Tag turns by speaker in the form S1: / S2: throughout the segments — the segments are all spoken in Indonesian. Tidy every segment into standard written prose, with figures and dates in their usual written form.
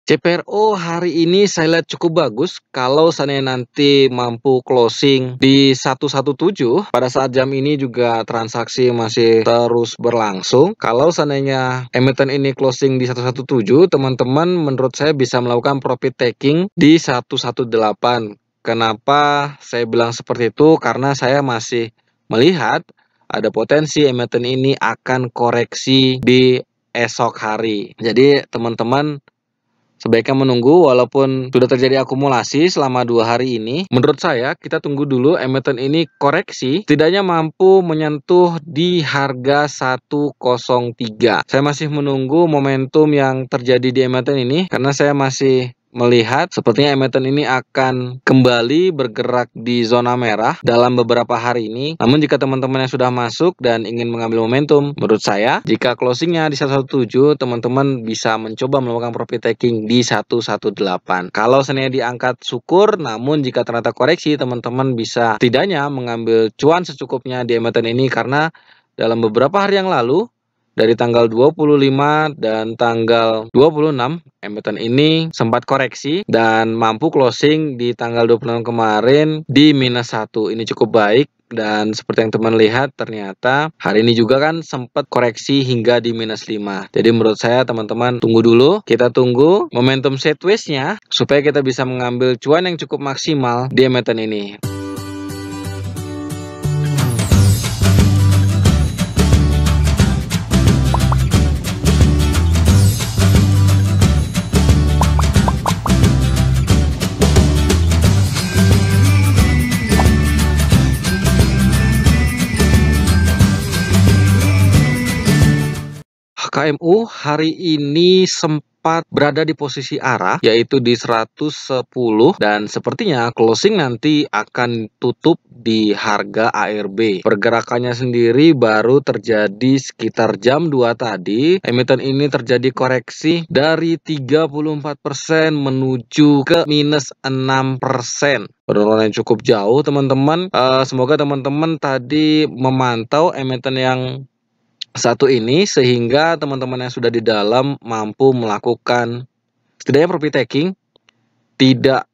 S1: CPRO hari ini saya lihat cukup bagus kalau seandainya nanti mampu closing di 117. Pada saat jam ini juga transaksi masih terus berlangsung. Kalau seandainya emiten ini closing di 117, teman-teman menurut saya bisa melakukan profit taking di 118. Kenapa saya bilang seperti itu? Karena saya masih melihat ada potensi emiten ini akan koreksi di esok hari. Jadi teman-teman sebaiknya menunggu walaupun sudah terjadi akumulasi selama 2 hari ini. Menurut saya kita tunggu dulu emiten ini koreksi, setidaknya mampu menyentuh di harga 103. Saya masih menunggu momentum yang terjadi di emiten ini karena saya masih melihat sepertinya emiten ini akan kembali bergerak di zona merah dalam beberapa hari ini. Namun jika teman-teman yang sudah masuk dan ingin mengambil momentum, menurut saya jika closingnya di 117, teman-teman bisa mencoba melakukan profit taking di 118. Kalau seandainya diangkat syukur, namun jika ternyata koreksi, teman-teman bisa setidaknya mengambil cuan secukupnya di emiten ini karena dalam beberapa hari yang lalu dari tanggal 25 dan tanggal 26, emiten ini sempat koreksi dan mampu closing di tanggal 26 kemarin di -1. Ini cukup baik. Dan seperti yang teman lihat, ternyata hari ini juga kan sempat koreksi hingga di -5. Jadi menurut saya teman-teman tunggu dulu. Kita tunggu momentum sideways-nya supaya kita bisa mengambil cuan yang cukup maksimal di emiten ini. KMU hari ini sempat berada di posisi arah yaitu di 110 dan sepertinya closing nanti akan tutup di harga ARB. Pergerakannya sendiri baru terjadi sekitar jam 2 tadi. Emiten ini terjadi koreksi dari 34% menuju ke -6%. Penurunan yang cukup jauh teman-teman. Semoga teman-teman tadi memantau emiten yang satu ini sehingga teman-teman yang sudah di dalam mampu melakukan setidaknya profit taking, tidak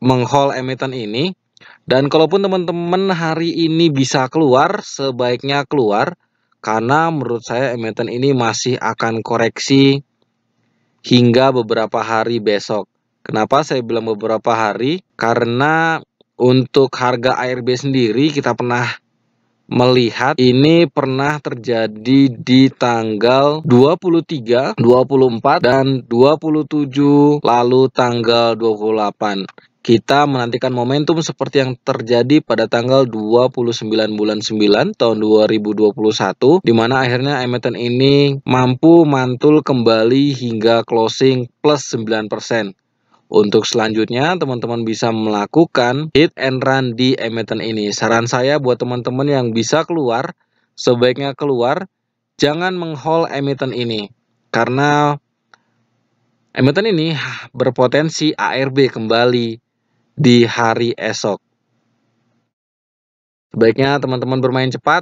S1: meng-hold emiten ini. Dan kalaupun teman-teman hari ini bisa keluar, sebaiknya keluar karena menurut saya emiten ini masih akan koreksi hingga beberapa hari besok. Kenapa saya bilang beberapa hari? Karena untuk harga ARB sendiri kita pernah melihat ini pernah terjadi di tanggal 23, 24, dan 27, lalu tanggal 28. Kita menantikan momentum seperti yang terjadi pada tanggal 29 bulan 9 tahun 2021, di mana akhirnya emiten ini mampu mantul kembali hingga closing plus 9%. Untuk selanjutnya, teman-teman bisa melakukan hit and run di emiten ini. Saran saya buat teman-teman yang bisa keluar, sebaiknya keluar, jangan meng-hold emiten ini. Karena emiten ini berpotensi ARB kembali di hari esok. Sebaiknya teman-teman bermain cepat.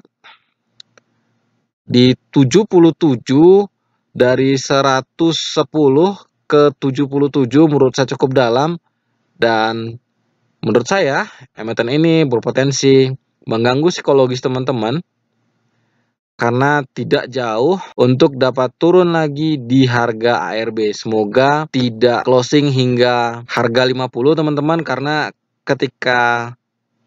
S1: Di 77 dari 110 ke 77 menurut saya cukup dalam. Dan menurut saya, emiten ini berpotensi mengganggu psikologis teman-teman karena tidak jauh untuk dapat turun lagi di harga ARB. Semoga tidak closing hingga harga 50 teman-teman, karena ketika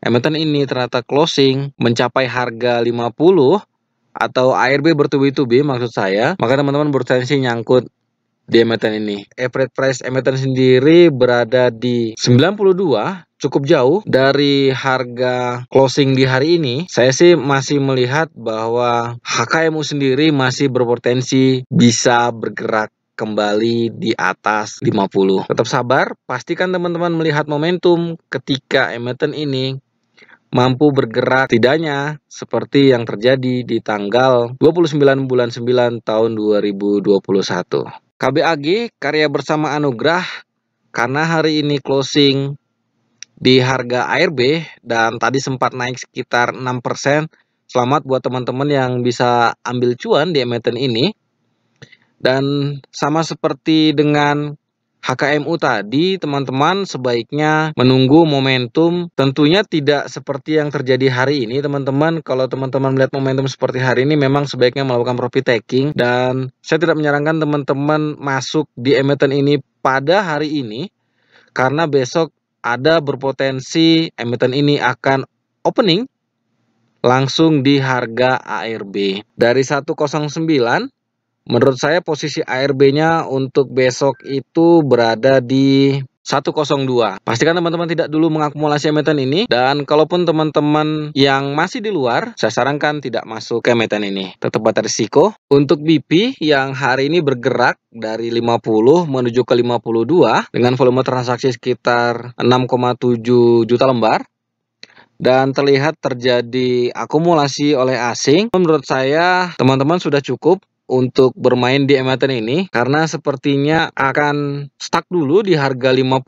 S1: emiten ini ternyata closing mencapai harga 50 atau ARB bertubi-tubi maksud saya, maka teman-teman berpotensi nyangkut di emiten ini. Average price emiten sendiri berada di 92, cukup jauh dari harga closing di hari ini. Saya sih masih melihat bahwa HKMU sendiri masih berpotensi bisa bergerak kembali di atas 50. Tetap sabar, pastikan teman-teman melihat momentum ketika emiten ini mampu bergerak tidaknya seperti yang terjadi di tanggal 29 bulan 9 tahun 2021. KBAG Karya Bersama Anugrah karena hari ini closing di harga ARB dan tadi sempat naik sekitar 6%. Selamat buat teman-teman yang bisa ambil cuan di emiten ini. Dan sama seperti dengan HKMU tadi, teman-teman sebaiknya menunggu momentum. Tentunya tidak seperti yang terjadi hari ini, teman-teman. Kalau teman-teman melihat momentum seperti hari ini, memang sebaiknya melakukan profit taking. Dan saya tidak menyarankan teman-teman masuk di emiten ini pada hari ini, karena besok ada berpotensi emiten ini akan opening langsung di harga ARB. Dari 109, menurut saya posisi ARB-nya untuk besok itu berada di 102. Pastikan teman-teman tidak dulu mengakumulasi emiten ini, dan kalaupun teman-teman yang masih di luar, saya sarankan tidak masuk ke emiten ini. Tetap bata risiko. Untuk BP yang hari ini bergerak dari 50 menuju ke 52 dengan volume transaksi sekitar 6,7 juta lembar dan terlihat terjadi akumulasi oleh asing. Menurut saya teman-teman sudah cukup untuk bermain di emiten ini, karena sepertinya akan stuck dulu di harga 50.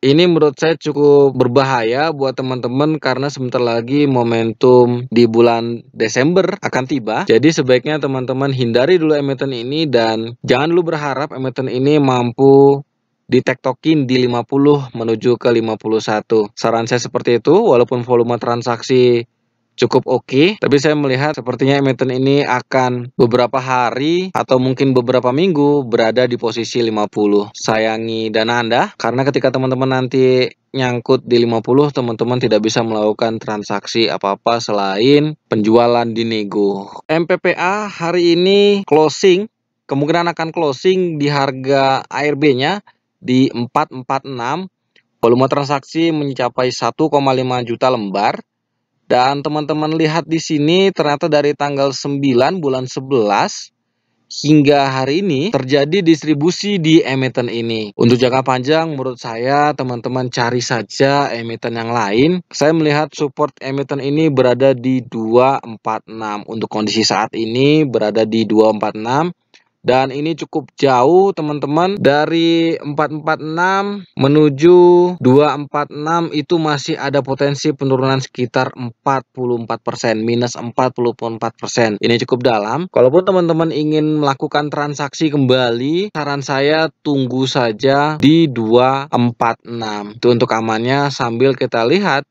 S1: Ini menurut saya cukup berbahaya buat teman-teman, karena sebentar lagi momentum di bulan Desember akan tiba. Jadi sebaiknya teman-teman hindari dulu emiten ini dan jangan dulu berharap emiten ini mampu ditektokin di 50 menuju ke 51. Saran saya seperti itu, walaupun volume transaksi cukup oke, tapi saya melihat sepertinya emiten ini akan beberapa hari atau mungkin beberapa minggu berada di posisi 50. Sayangi dana Anda, karena ketika teman-teman nanti nyangkut di 50, teman-teman tidak bisa melakukan transaksi apa-apa selain penjualan di nego. MPPA hari ini closing, kemungkinan akan closing di harga ARB-nya di 446, volume transaksi mencapai 1,5 juta lembar. Dan teman-teman lihat di sini ternyata dari tanggal 9 bulan 11 hingga hari ini terjadi distribusi di emiten ini. Untuk jangka panjang menurut saya teman-teman cari saja emiten yang lain. Saya melihat support emiten ini berada di 246. Untuk kondisi saat ini berada di 246. Dan ini cukup jauh teman-teman, dari 446 menuju 246 itu masih ada potensi penurunan sekitar 44%, minus 44%. Ini cukup dalam. Kalaupun teman-teman ingin melakukan transaksi kembali, saran saya tunggu saja di 246. Itu untuk amannya, sambil kita lihat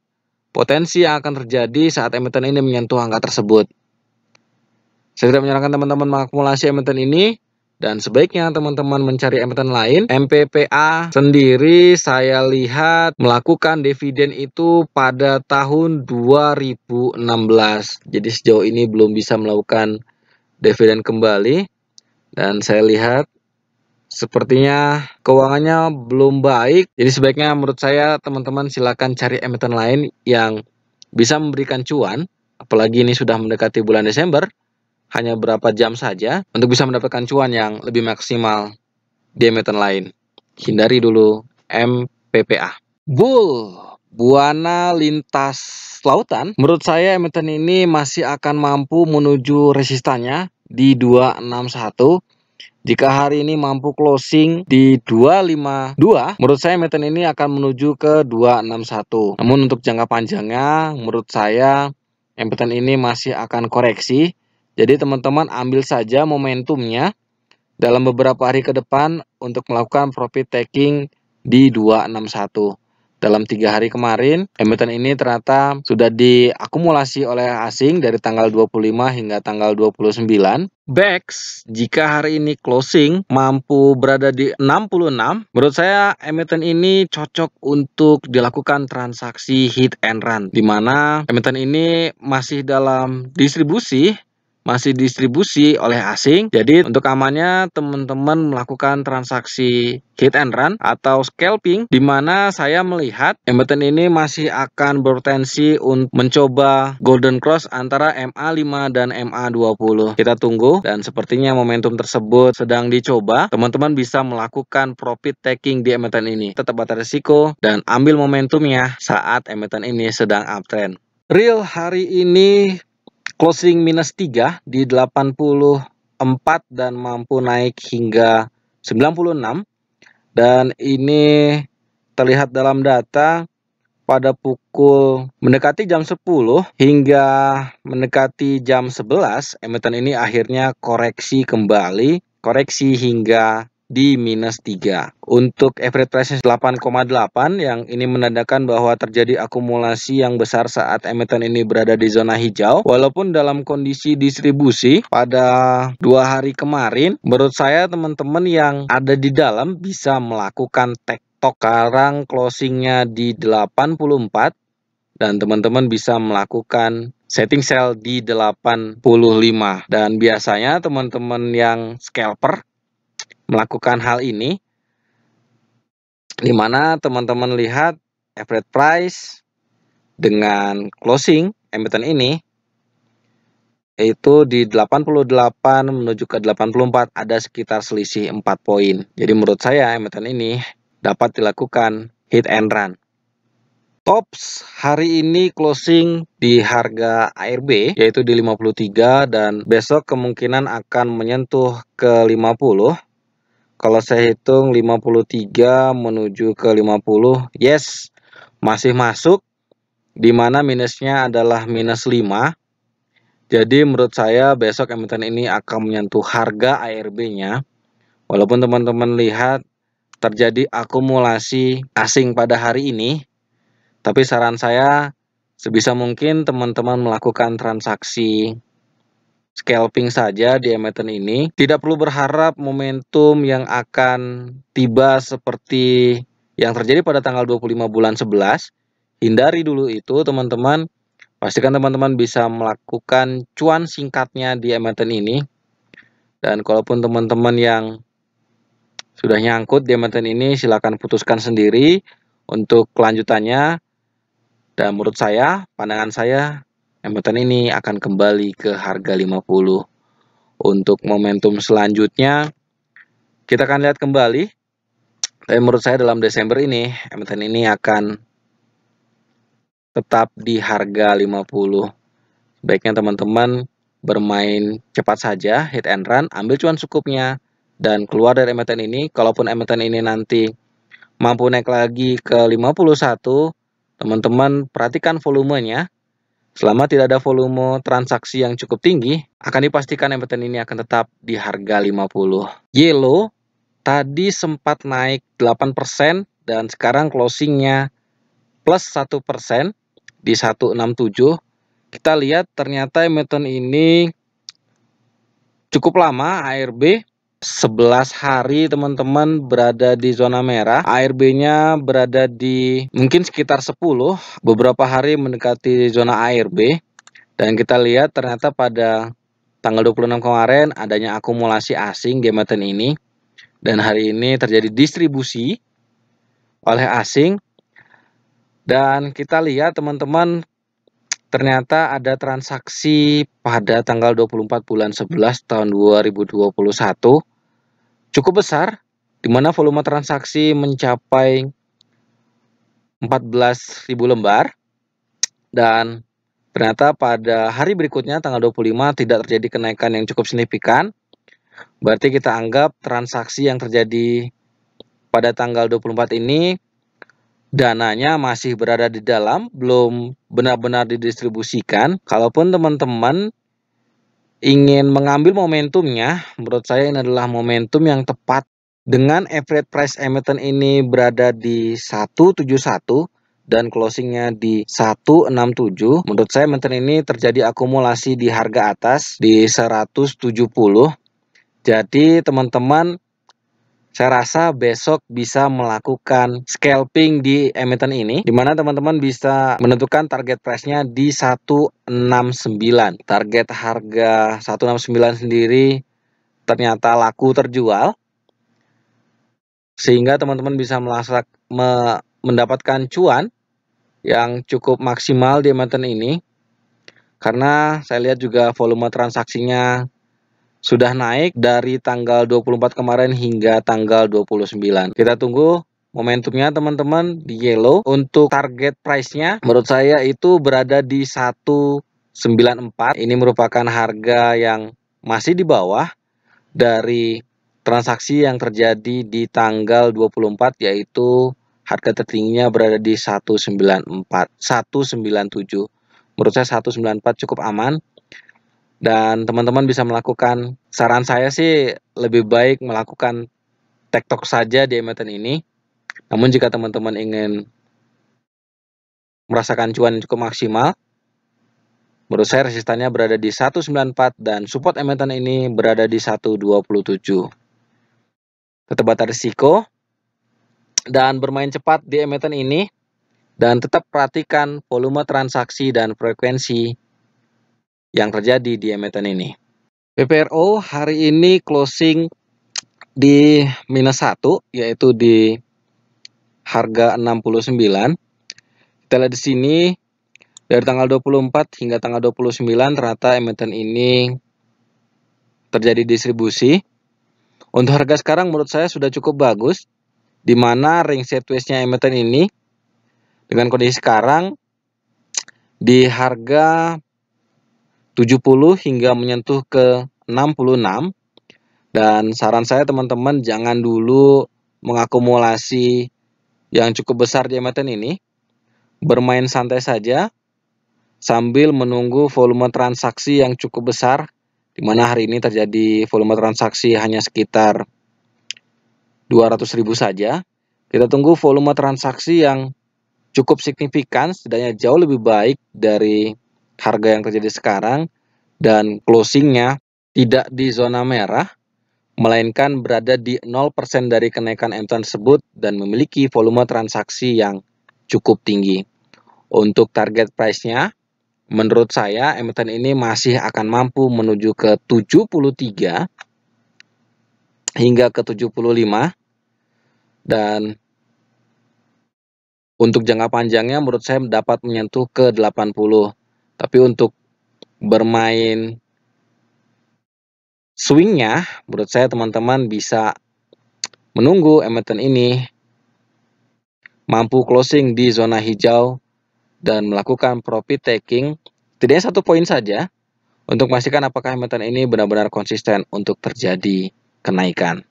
S1: potensi yang akan terjadi saat emiten ini menyentuh angka tersebut. Saya tidak menyarankan teman-teman mengakumulasi emiten ini, dan sebaiknya teman-teman mencari emiten lain. MPPA sendiri saya lihat melakukan dividen itu pada tahun 2016. Jadi sejauh ini belum bisa melakukan dividen kembali. Dan saya lihat sepertinya keuangannya belum baik. Jadi sebaiknya menurut saya teman-teman silakan cari emiten lain yang bisa memberikan cuan. Apalagi ini sudah mendekati bulan Desember. Hanya berapa jam saja untuk bisa mendapatkan cuan yang lebih maksimal di emiten lain. Hindari dulu MPPA. Buana lintas lautan, menurut saya emiten ini masih akan mampu menuju resistannya di 261. Jika hari ini mampu closing di 252, menurut saya emiten ini akan menuju ke 261. Namun untuk jangka panjangnya, menurut saya emiten ini masih akan koreksi. Jadi teman-teman ambil saja momentumnya dalam beberapa hari ke depan untuk melakukan profit taking di 261. Dalam 3 hari kemarin, emiten ini ternyata sudah diakumulasi oleh asing dari tanggal 25 hingga tanggal 29. BEX, jika hari ini closing mampu berada di 66, menurut saya emiten ini cocok untuk dilakukan transaksi hit and run, di mana emiten ini masih dalam distribusi oleh asing. Jadi untuk amannya teman-teman melakukan transaksi hit and run atau scalping, di mana saya melihat emiten ini masih akan berpotensi untuk mencoba golden cross antara MA5 dan MA20. Kita tunggu, dan sepertinya momentum tersebut sedang dicoba. Teman-teman bisa melakukan profit taking di emiten ini. Tetap bata risiko dan ambil momentumnya saat emiten ini sedang uptrend. Real hari ini closing minus 3 di 84 dan mampu naik hingga 96. Dan ini terlihat dalam data pada pukul mendekati jam 10 hingga mendekati jam 11, emiten ini akhirnya koreksi kembali, koreksi hingga di minus 3. Untuk average price 8,8 yang ini menandakan bahwa terjadi akumulasi yang besar saat emiten ini berada di zona hijau. Walaupun dalam kondisi distribusi pada 2 hari kemarin, menurut saya teman-teman yang ada di dalam bisa melakukan take. Sekarang closingnya di 84 dan teman-teman bisa melakukan setting sell di 85. Dan biasanya teman-teman yang scalper melakukan hal ini di mana teman-teman lihat average price dengan closing emiten ini itu di 88 menuju ke 84, ada sekitar selisih 4 poin. Jadi menurut saya emiten ini dapat dilakukan hit and run. Tops hari ini closing di harga ARB yaitu di 53 dan besok kemungkinan akan menyentuh ke 50. Kalau saya hitung 53 menuju ke 50, yes, masih masuk, di mana minusnya adalah minus 5. Jadi menurut saya besok emiten ini akan menyentuh harga ARB-nya. Walaupun teman-teman lihat terjadi akumulasi asing pada hari ini, tapi saran saya sebisa mungkin teman-teman melakukan transaksi scalping saja di emiten ini. Tidak perlu berharap momentum yang akan tiba seperti yang terjadi pada tanggal 25 bulan 11. Hindari dulu itu teman-teman. Pastikan teman-teman bisa melakukan cuan singkatnya di emiten ini. Dan kalaupun teman-teman yang sudah nyangkut di emiten ini, silakan putuskan sendiri untuk kelanjutannya. Dan menurut saya, pandangan saya, emiten ini akan kembali ke harga 50. Untuk momentum selanjutnya, kita akan lihat kembali. Tapi menurut saya dalam Desember ini, emiten ini akan tetap di harga 50. Baiknya teman-teman bermain cepat saja, hit and run, ambil cuan cukupnya, dan keluar dari emiten ini. Kalaupun emiten ini nanti mampu naik lagi ke 51, teman-teman perhatikan volumenya. Selama tidak ada volume transaksi yang cukup tinggi, akan dipastikan emiten ini akan tetap di harga 50. Yellow tadi sempat naik 8% dan sekarang closingnya plus 1% di 167. Kita lihat ternyata emiten ini cukup lama ARB, 11 hari teman-teman berada di zona merah. ARB-nya berada di mungkin sekitar 10, beberapa hari mendekati zona ARB. Dan kita lihat ternyata pada tanggal 26 kemarin adanya akumulasi asing di emiten ini. Dan hari ini terjadi distribusi oleh asing. Dan kita lihat teman-teman, ternyata ada transaksi pada tanggal 24 bulan 11 tahun 2021 cukup besar, di mana volume transaksi mencapai 14.000 lembar. Dan ternyata pada hari berikutnya tanggal 25 tidak terjadi kenaikan yang cukup signifikan. Berarti kita anggap transaksi yang terjadi pada tanggal 24 ini dananya masih berada di dalam, belum benar-benar didistribusikan. Kalaupun teman-teman ingin mengambil momentumnya, menurut saya ini adalah momentum yang tepat. Dengan average price emiten ini berada di 171 dan closingnya di 167, menurut saya emiten ini terjadi akumulasi di harga atas di 170. Jadi teman-teman, saya rasa besok bisa melakukan scalping di emiten ini, di mana teman-teman bisa menentukan target price-nya di 169. Target harga 169 sendiri ternyata laku terjual, sehingga teman-teman bisa mendapatkan cuan yang cukup maksimal di emiten ini. Karena saya lihat juga volume transaksinya sudah naik dari tanggal 24 kemarin hingga tanggal 29. Kita tunggu momentumnya teman-teman di yellow. Untuk target price-nya menurut saya itu berada di 194. Ini merupakan harga yang masih di bawah dari transaksi yang terjadi di tanggal 24, yaitu harga tertingginya berada di 194, 197. Menurut saya 194 cukup aman. Dan teman-teman bisa melakukan, saran saya sih lebih baik melakukan tektok saja di emiten ini. Namun jika teman-teman ingin merasakan cuan yang cukup maksimal, menurut saya resistannya berada di 194 dan support emiten ini berada di 127. Tetap bata risiko dan bermain cepat di emiten ini, dan tetap perhatikan volume transaksi dan frekuensi yang terjadi di emiten ini. PPRO hari ini closing di -1, yaitu di harga 69. Kita lihat di sini dari tanggal 24 hingga tanggal 29 ternyata emiten ini terjadi distribusi. Untuk harga sekarang menurut saya sudah cukup bagus, di mana ring sideways-nya emiten ini dengan kondisi sekarang di harga 70 hingga menyentuh ke 66. Dan saran saya teman-teman jangan dulu mengakumulasi yang cukup besar di emiten ini. Bermain santai saja sambil menunggu volume transaksi yang cukup besar, di mana hari ini terjadi volume transaksi hanya sekitar 200.000 saja. Kita tunggu volume transaksi yang cukup signifikan, setidaknya jauh lebih baik dari harga yang terjadi sekarang, dan closingnya tidak di zona merah, melainkan berada di 0% dari kenaikan emiten tersebut dan memiliki volume transaksi yang cukup tinggi. Untuk target price-nya, menurut saya emiten ini masih akan mampu menuju ke 73 hingga ke 75, dan untuk jangka panjangnya menurut saya dapat menyentuh ke 80. Tapi untuk bermain swingnya, menurut saya teman-teman bisa menunggu emiten ini mampu closing di zona hijau dan melakukan profit taking setidaknya 1 poin saja untuk memastikan apakah emiten ini benar-benar konsisten untuk terjadi kenaikan.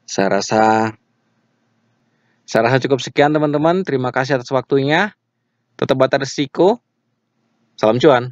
S1: Saya rasa cukup sekian teman-teman. Terima kasih atas waktunya. Tetap bata risiko. Salam cuan.